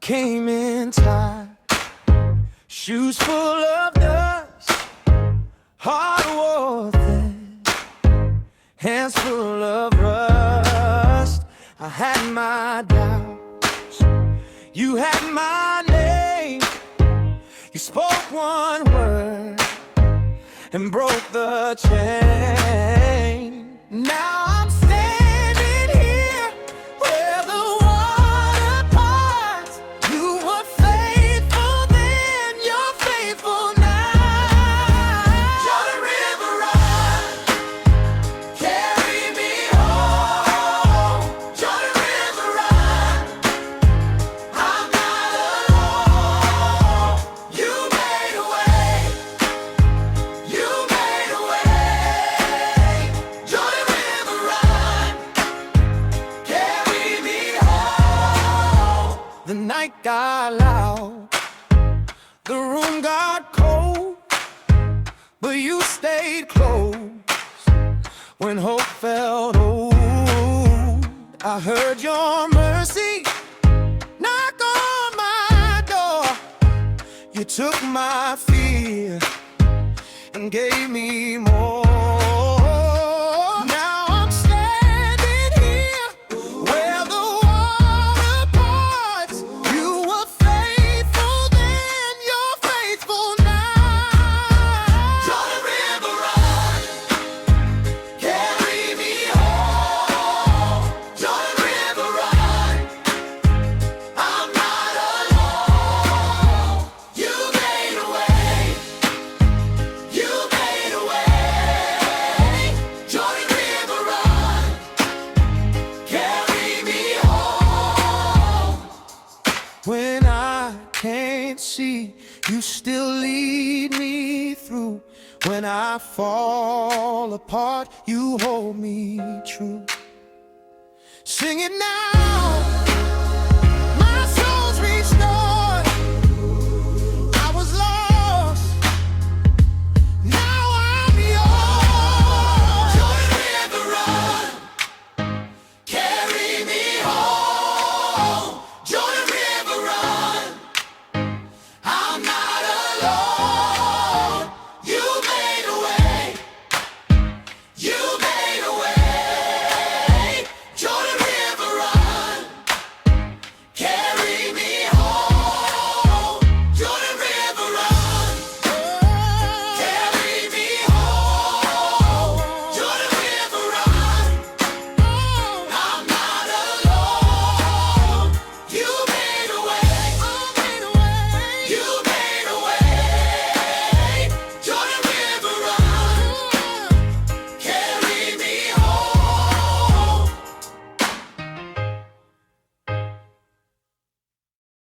came in tight, shoes full of dust, heart wore thin, hands full of rust. I had my doubts, you had my name. You spoke one word and broke the chain. Now I'm standing here where the water parts. You were faithful then, you're faithful now. Jordan River run, carry me home. Jordan River run, I'm not alone. You made a way, you made a way. Jordan River run, carry me home. The night got loud, the room got cold, but you stayed close when hope felt old. I heard your mercy knock on my door. You took my fear and gave me more. Now I'm standing here where the water parts. You were faithful then, you're faithful now. Jordan River run, carry me home. Jordan River run, I'm not alone. You made a way, you made a way. Jordan River run, carry me home. When I can't see, you still lead me through. When I fall apart, you hold me true. Sing it now.